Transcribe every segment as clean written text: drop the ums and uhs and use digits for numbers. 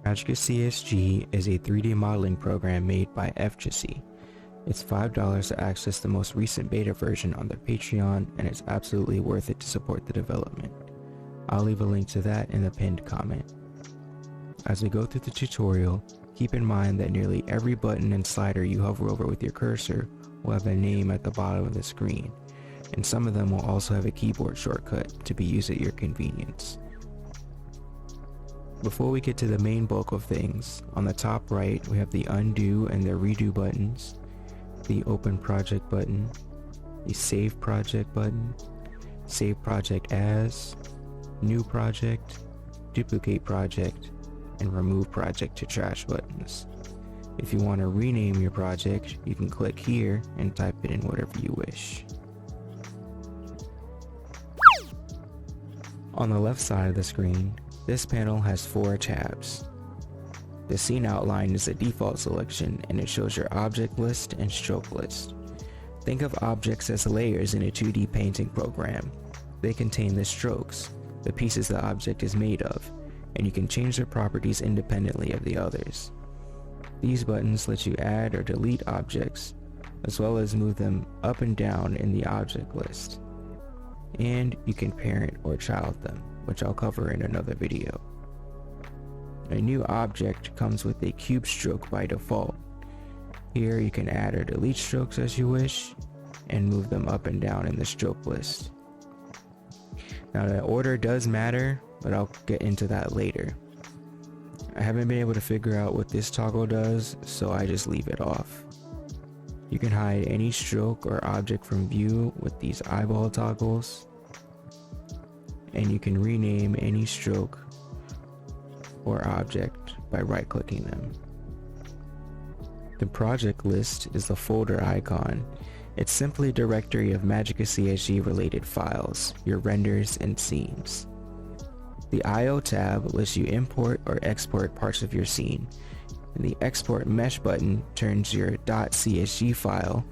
MagicaCSG is a 3D modeling program made by FGC. It's $5 to access the most recent beta version on their Patreon, and it's absolutely worth it to support the development. I'll leave a link to that in the pinned comment. As we go through the tutorial, keep in mind that nearly every button and slider you hover over with your cursor will have a name at the bottom of the screen, and some of them will also have a keyboard shortcut to be used at your convenience. Before we get to the main bulk of things, on the top right we have the undo and the redo buttons, the open project button, the save project button, save project as, new project, duplicate project, and remove project to trash buttons. If you want to rename your project, you can click here and type it in whatever you wish. On the left side of the screen, this panel has 4 tabs. The scene outline is a default selection and it shows your object list and stroke list. Think of objects as layers in a 2D painting program. They contain the strokes, the pieces the object is made of, and you can change their properties independently of the others. These buttons let you add or delete objects, as well as move them up and down in the object list. And you can parent or child them, which I'll cover in another video. A new object comes with a cube stroke by default. Here you can add or delete strokes as you wish, and move them up and down in the stroke list. Now the order does matter, but I'll get into that later. I haven't been able to figure out what this toggle does, so I just leave it off. You can hide any stroke or object from view with these eyeball toggles, and you can rename any stroke or object by right-clicking them. The project list is the folder icon. It's simply a directory of MagicaCSG related files, your renders and scenes. The I/O tab lets you import or export parts of your scene, and the export mesh button turns your .csg file,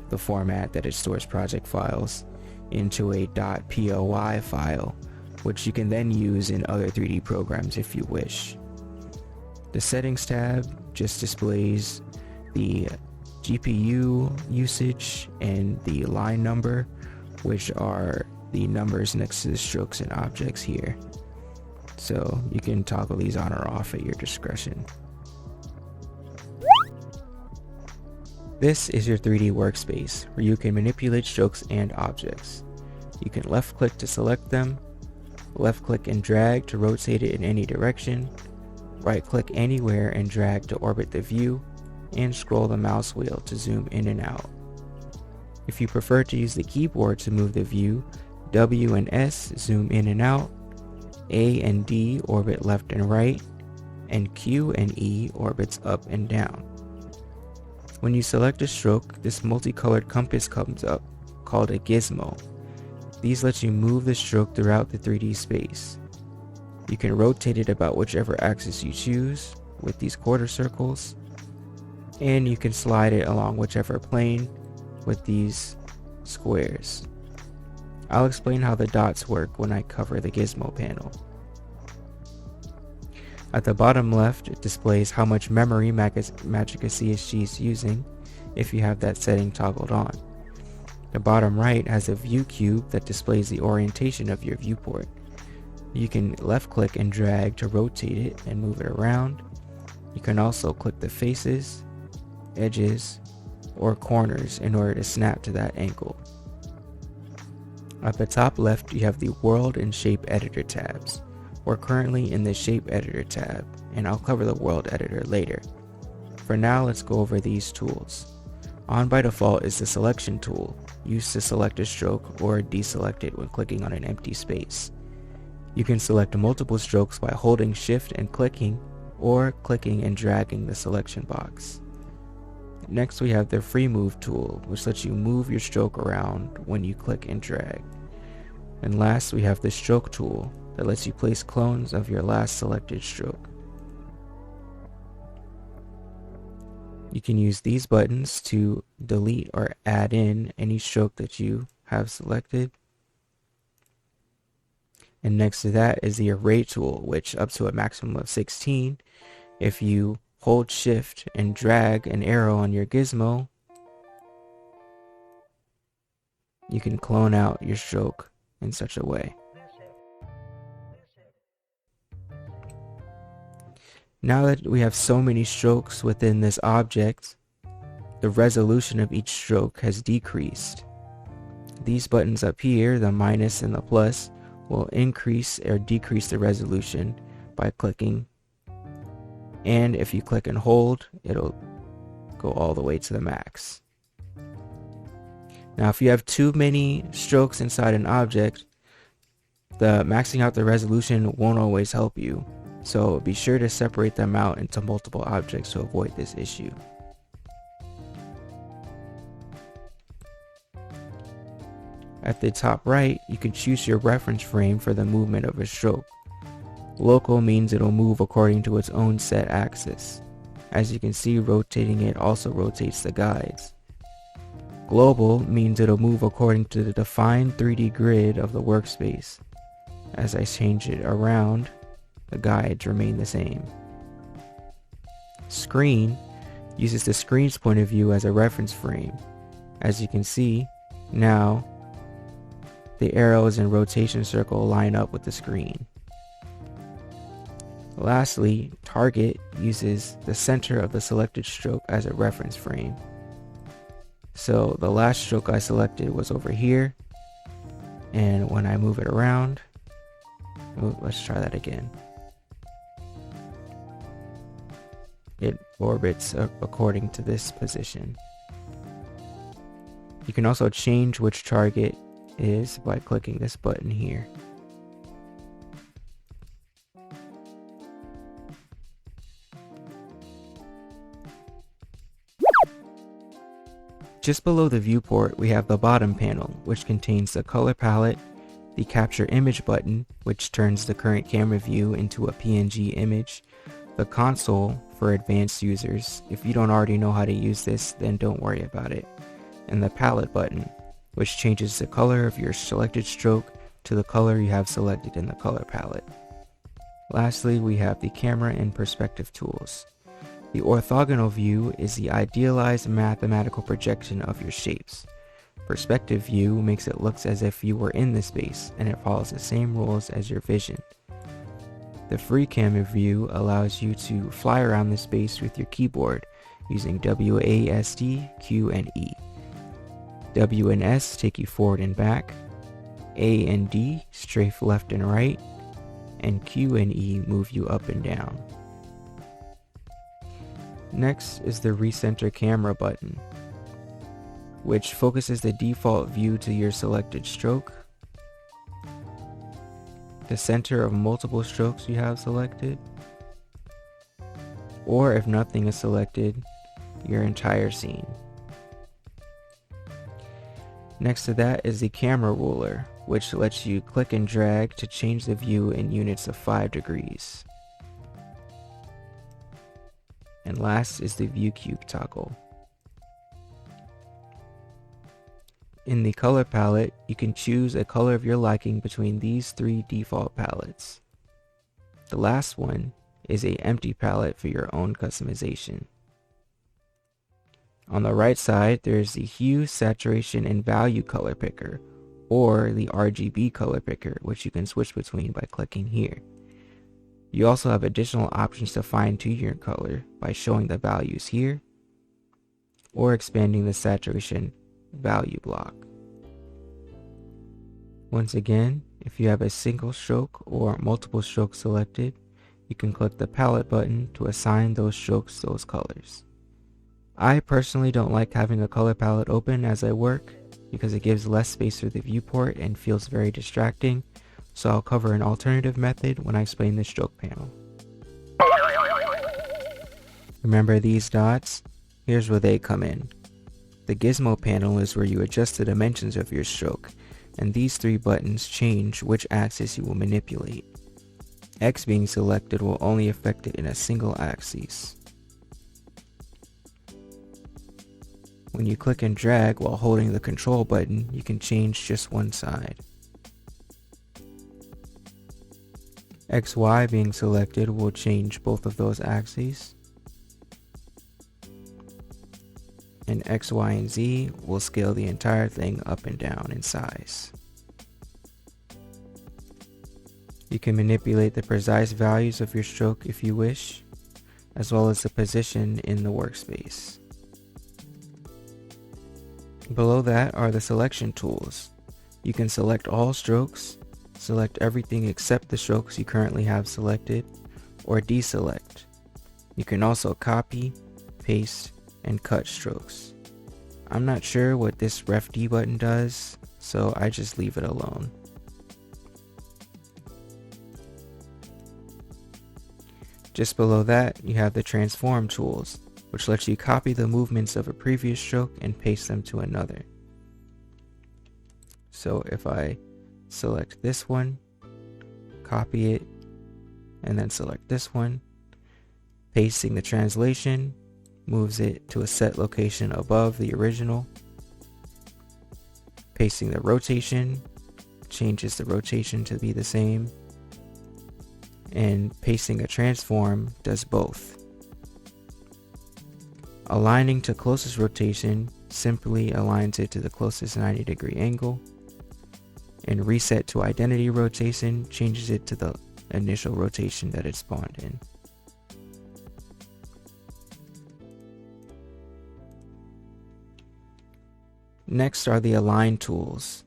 the format that it stores project files, into a .py file, which you can then use in other 3D programs if you wish. The settings tab just displays the GPU usage and the line number, which are the numbers next to the strokes and objects here. So you can toggle these on or off at your discretion. This is your 3D workspace where you can manipulate strokes and objects. You can left click to select them, left click and drag to rotate it in any direction, right click anywhere and drag to orbit the view, and scroll the mouse wheel to zoom in and out. If you prefer to use the keyboard to move the view, W and S zoom in and out, A and D orbit left and right, and Q and E orbits up and down. When you select a stroke, this multicolored compass comes up, called a gizmo. These let you move the stroke throughout the 3D space. You can rotate it about whichever axis you choose with these quarter circles, and you can slide it along whichever plane with these squares. I'll explain how the dots work when I cover the Gizmo panel. At the bottom left, it displays how much memory MagicaCSG is using if you have that setting toggled on. The bottom right has a view cube that displays the orientation of your viewport. You can left click and drag to rotate it and move it around. You can also click the faces, edges, or corners in order to snap to that angle. At the top left, you have the World and Shape Editor tabs. We're currently in the Shape Editor tab, and I'll cover the World Editor later. For now, let's go over these tools. On by default is the Selection tool, used to select a stroke or deselect it when clicking on an empty space. You can select multiple strokes by holding Shift and clicking, or clicking and dragging the selection box. Next we have the Free Move tool, which lets you move your stroke around when you click and drag. And last we have the Stroke tool that lets you place clones of your last selected stroke. You can use these buttons to delete or add in any stroke that you have selected. And next to that is the Array tool, which up to a maximum of 16, If you hold shift and drag an arrow on your gizmo, you can clone out your stroke in such a way. Now that we have so many strokes within this object, the resolution of each stroke has decreased. These buttons up here, the minus and the plus, will increase or decrease the resolution by clicking. And if you click and hold, it'll go all the way to the max. Now if you have too many strokes inside an object, the maxing out the resolution won't always help you. So be sure to separate them out into multiple objects to avoid this issue. At the top right, you can choose your reference frame for the movement of a stroke. Local means it'll move according to its own set axis. As you can see, rotating it also rotates the guides. Global means it'll move according to the defined 3D grid of the workspace. As I change it around, the guides remain the same. Screen uses the screen's point of view as a reference frame. As you can see, now the arrows and rotation circle line up with the screen. Lastly, target uses the center of the selected stroke as a reference frame. So the last stroke I selected was over here, and when I move it around, let's try that again. It orbits according to this position. You can also change which target is by clicking this button here. Just below the viewport, we have the bottom panel, which contains the color palette, the capture image button, which turns the current camera view into a PNG image, the console for advanced users. If you don't already know how to use this, then don't worry about it. And the palette button, which changes the color of your selected stroke to the color you have selected in the color palette. Lastly, we have the camera and perspective tools. The orthogonal view is the idealized mathematical projection of your shapes. Perspective view makes it look as if you were in the space, and it follows the same rules as your vision. The free camera view allows you to fly around the space with your keyboard using WASD, Q, and E. W and S take you forward and back, A and D strafe left and right, and Q and E move you up and down. Next is the recenter camera button, which focuses the default view to your selected stroke, the center of multiple strokes you have selected, or if nothing is selected, your entire scene. Next to that is the camera ruler, which lets you click and drag to change the view in units of 5 degrees. And last is the view cube toggle. In the color palette, you can choose a color of your liking between these 3 default palettes. The last one is an empty palette for your own customization. On the right side, there is the hue, saturation, and value color picker, or the RGB color picker, which you can switch between by clicking here. You also have additional options to fine-tune your color by showing the values here, or expanding the saturation value block. Once again, if you have a single stroke or multiple strokes selected, you can click the palette button to assign those strokes those colors. I personally don't like having a color palette open as I work because it gives less space for the viewport and feels very distracting, so I'll cover an alternative method when I explain the stroke panel. Remember these dots? Here's where they come in. The Gizmo panel is where you adjust the dimensions of your stroke, and these 3 buttons change which axis you will manipulate. X being selected will only affect it in a single axis. When you click and drag while holding the control button, you can change just one side. XY being selected will change both of those axes, and X, Y, and Z will scale the entire thing up and down in size. You can manipulate the precise values of your stroke if you wish, as well as the position in the workspace. Below that are the selection tools. You can select all strokes, select everything except the strokes you currently have selected, or deselect. You can also copy, paste, and cut strokes. I'm not sure what this Ref D button does, so I just leave it alone. Just below that, you have the transform tools, which lets you copy the movements of a previous stroke and paste them to another. So if I select this one, copy it, and then select this one, pasting the translation moves it to a set location above the original. Pasting the rotation changes the rotation to be the same. And pasting a transform does both. Aligning to closest rotation simply aligns it to the closest 90-degree angle. And reset to identity rotation changes it to the initial rotation that it spawned in. Next are the align tools.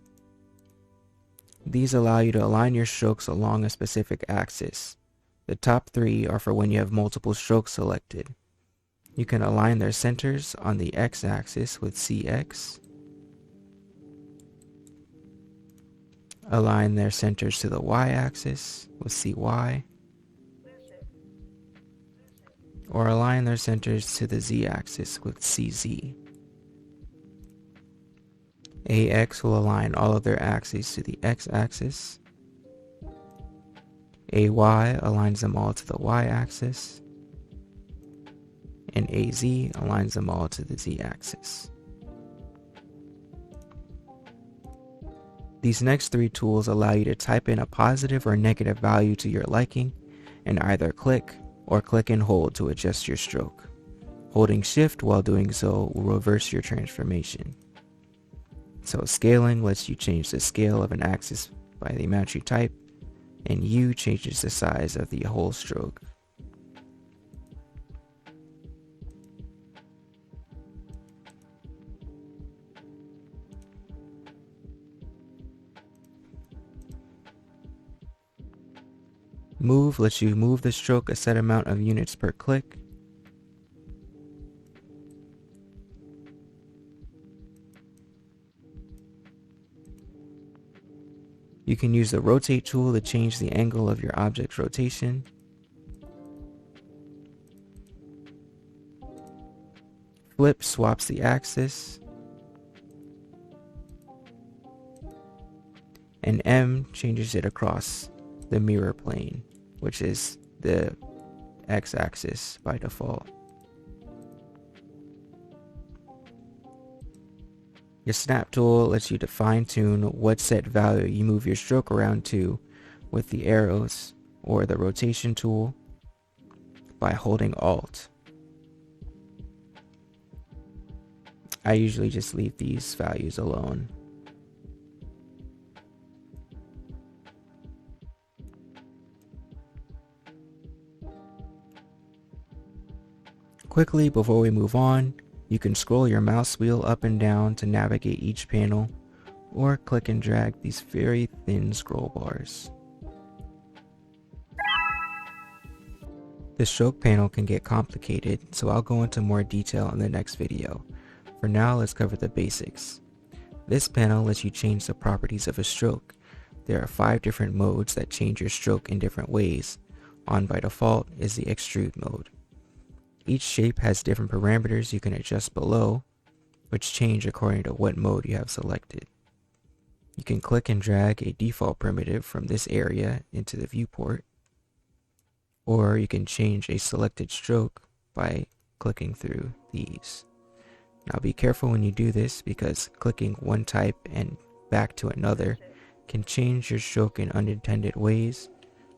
These allow you to align your strokes along a specific axis. The top three are for when you have multiple strokes selected. You can align their centers on the x-axis with CX, align their centers to the y-axis with CY, or align their centers to the z-axis with CZ. AX will align all of their axes to the x-axis. AY aligns them all to the y-axis. And AZ aligns them all to the z-axis. These next three tools allow you to type in a positive or negative value to your liking and either click or click and hold to adjust your stroke. Holding shift while doing so will reverse your transformation. So scaling lets you change the scale of an axis by the amount you type, and U changes the size of the whole stroke. Move lets you move the stroke a set amount of units per click. You can use the rotate tool to change the angle of your object's rotation. Flip swaps the axis. And M changes it across the mirror plane, which is the x-axis by default. Your snap tool lets you to fine-tune what set value you move your stroke around to with the arrows or the rotation tool by holding Alt. I usually just leave these values alone. Quickly before we move on, you can scroll your mouse wheel up and down to navigate each panel, or click and drag these very thin scroll bars. The stroke panel can get complicated, so I'll go into more detail in the next video. For now, let's cover the basics. This panel lets you change the properties of a stroke. There are 5 different modes that change your stroke in different ways. On by default is the extrude mode. Each shape has different parameters you can adjust below, which change according to what mode you have selected. You can click and drag a default primitive from this area into the viewport, or you can change a selected stroke by clicking through these. Now be careful when you do this, because clicking one type and back to another can change your stroke in unintended ways,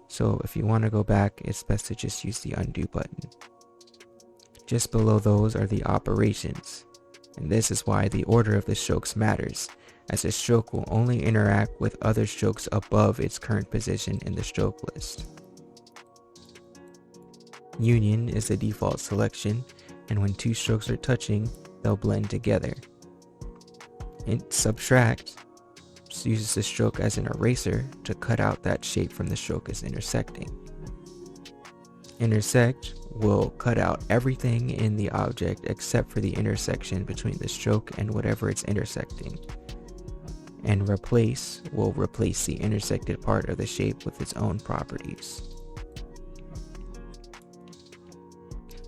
So if you want to go back, it's best to just use the undo button. Just below those are the operations, and this is why the order of the strokes matters, as a stroke will only interact with other strokes above its current position in the stroke list. Union is the default selection, and when two strokes are touching, they'll blend together. Subtract uses the stroke as an eraser to cut out that shape from the stroke is intersecting. Intersect will cut out everything in the object except for the intersection between the stroke and whatever it's intersecting. And replace will replace the intersected part of the shape with its own properties.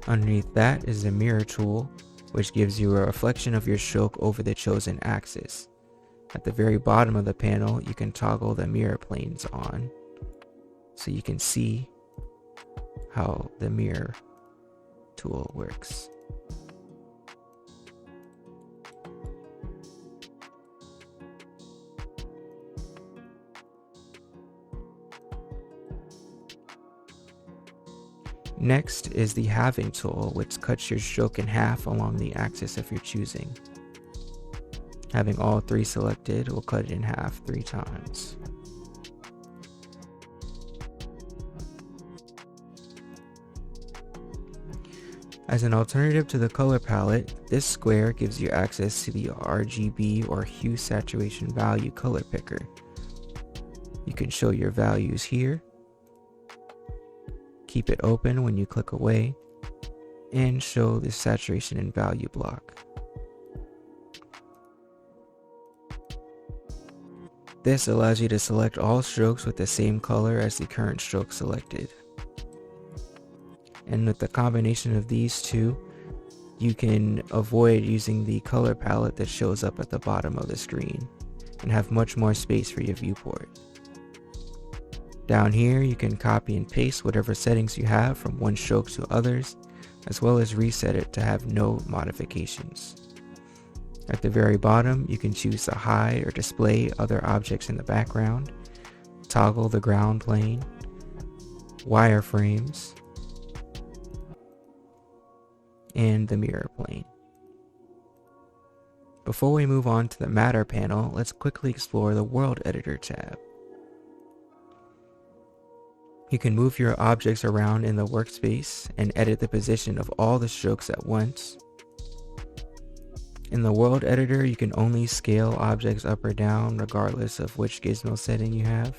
Underneath that is the mirror tool, which gives you a reflection of your stroke over the chosen axis. At the very bottom of the panel, you can toggle the mirror planes on, so you can see how the mirror tool works. Next is the halving tool, which cuts your stroke in half along the axis of your choosing. Having all three selected will cut it in half 3 times. As an alternative to the color palette, this square gives you access to the RGB or hue saturation value color picker. You can show your values here, keep it open when you click away, and show the saturation and value block. This allows you to select all strokes with the same color as the current stroke selected. And with the combination of these two, you can avoid using the color palette that shows up at the bottom of the screen and have much more space for your viewport. Down here, you can copy and paste whatever settings you have from one stroke to others, as well as reset it to have no modifications. At the very bottom, you can choose to hide or display other objects in the background, toggle the ground plane, wireframes, and the mirror plane. Before we move on to the matter panel, let's quickly explore the World Editor tab. You can move your objects around in the workspace and edit the position of all the strokes at once. In the World Editor, you can only scale objects up or down regardless of which gizmo setting you have.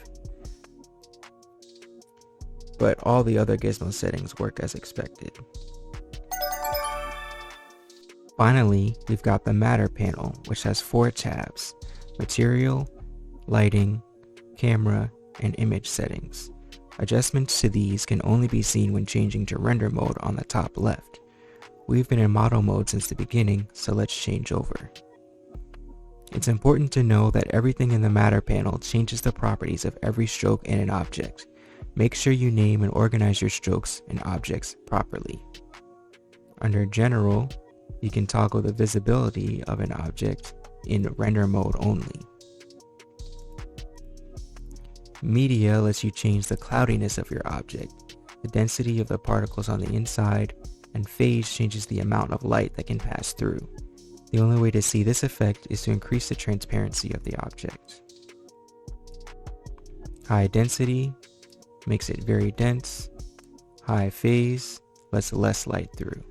But all the other gizmo settings work as expected. Finally, we've got the Matter panel, which has 4 tabs: Material, Lighting, Camera, and Image settings. Adjustments to these can only be seen when changing to render mode on the top left. We've been in model mode since the beginning, so let's change over. It's important to know that everything in the Matter panel changes the properties of every stroke in an object. Make sure you name and organize your strokes and objects properly. Under General, you can toggle the visibility of an object in render mode only. Media lets you change the cloudiness of your object, the density of the particles on the inside, and phase changes the amount of light that can pass through. The only way to see this effect is to increase the transparency of the object. High density makes it very dense. High phase lets less light through.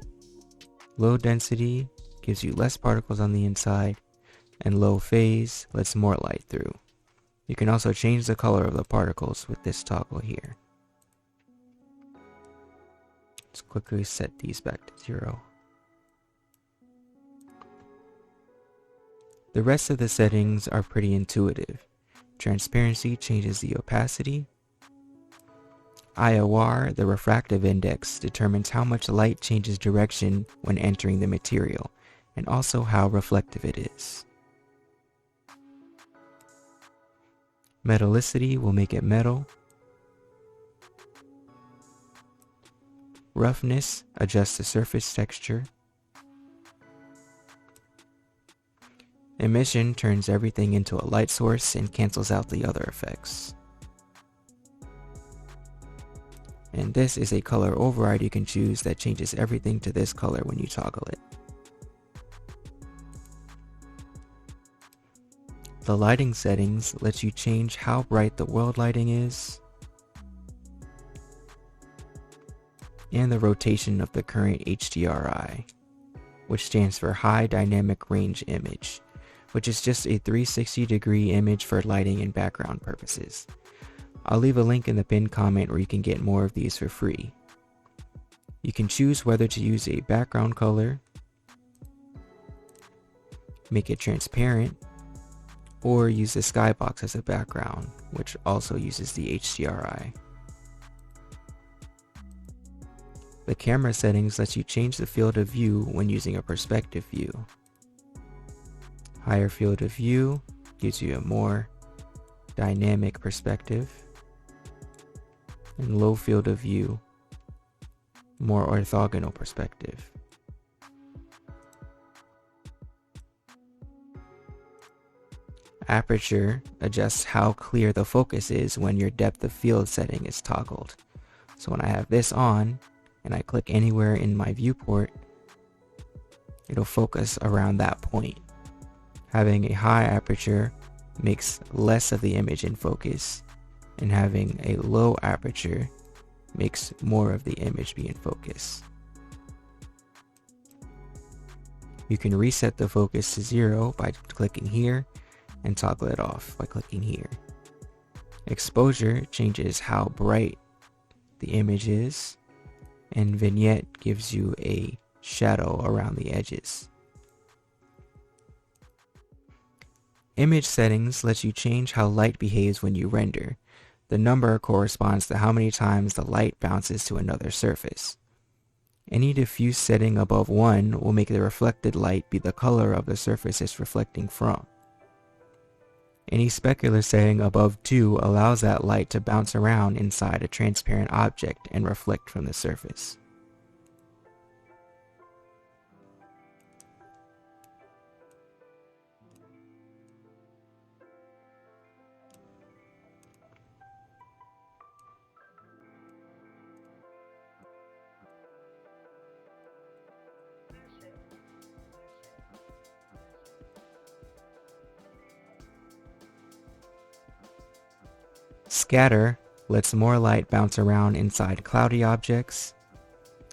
Low density gives you less particles on the inside, and low phase lets more light through. You can also change the color of the particles with this toggle here. Let's quickly set these back to 0. The rest of the settings are pretty intuitive. Transparency changes the opacity. IOR, the refractive index, determines how much light changes direction when entering the material, and also how reflective it is. Metallicity will make it metal. Roughness adjusts the surface texture. Emission turns everything into a light source and cancels out the other effects. And this is a color override you can choose that changes everything to this color when you toggle it. The lighting settings lets you change how bright the world lighting is, and the rotation of the current HDRI, which stands for High Dynamic Range Image, which is just a 360-degree image for lighting and background purposes. I'll leave a link in the pinned comment where you can get more of these for free. You can choose whether to use a background color, make it transparent, or use the skybox as a background, which also uses the HDRI. The camera settings lets you change the field of view when using a perspective view. Higher field of view gives you a more dynamic perspective, and low field of view, more orthogonal perspective. Aperture adjusts how clear the focus is when your depth of field setting is toggled. So when I have this on and I click anywhere in my viewport, it'll focus around that point. Having a high aperture makes less of the image in focus, and having a low aperture makes more of the image be in focus. You can reset the focus to 0 by clicking here, and toggle it off by clicking here. Exposure changes how bright the image is, and vignette gives you a shadow around the edges. Image settings lets you change how light behaves when you render. The number corresponds to how many times the light bounces to another surface. Any diffuse setting above 1 will make the reflected light be the color of the surface it's reflecting from. Any specular setting above 2 allows that light to bounce around inside a transparent object and reflect from the surface. Scatter lets more light bounce around inside cloudy objects,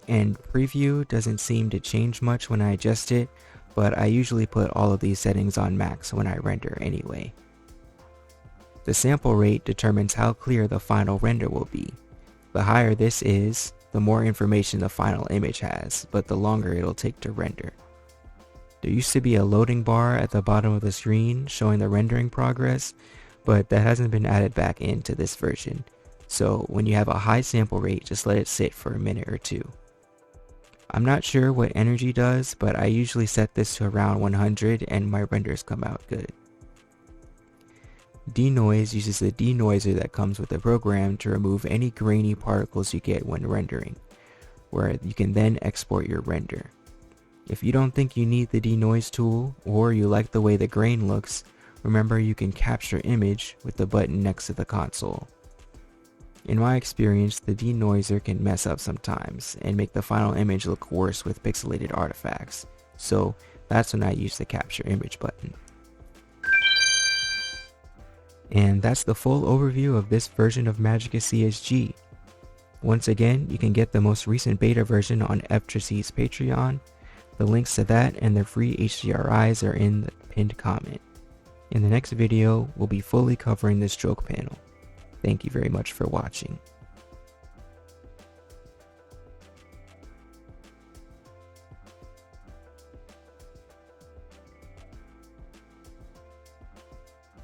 and preview doesn't seem to change much when I adjust it, but I usually put all of these settings on max when I render anyway. The sample rate determines how clear the final render will be. The higher this is, the more information the final image has, but the longer it'll take to render. There used to be a loading bar at the bottom of the screen showing the rendering progress, but that hasn't been added back into this version. So when you have a high sample rate, just let it sit for a minute or two. I'm not sure what energy does, but I usually set this to around 100 and my renders come out good. Denoise uses the denoiser that comes with the program to remove any grainy particles you get when rendering, where you can then export your render. If you don't think you need the denoise tool, or you like the way the grain looks, remember you can capture image with the button next to the console. In my experience, the denoiser can mess up sometimes and make the final image look worse with pixelated artifacts, so that's when I use the capture image button. And that's the full overview of this version of MagicaCSG. Once again, you can get the most recent beta version on Eptracy's Patreon. The links to that and the free HDRIs are in the pinned comment. In the next video, we'll be fully covering the stroke panel. Thank you very much for watching.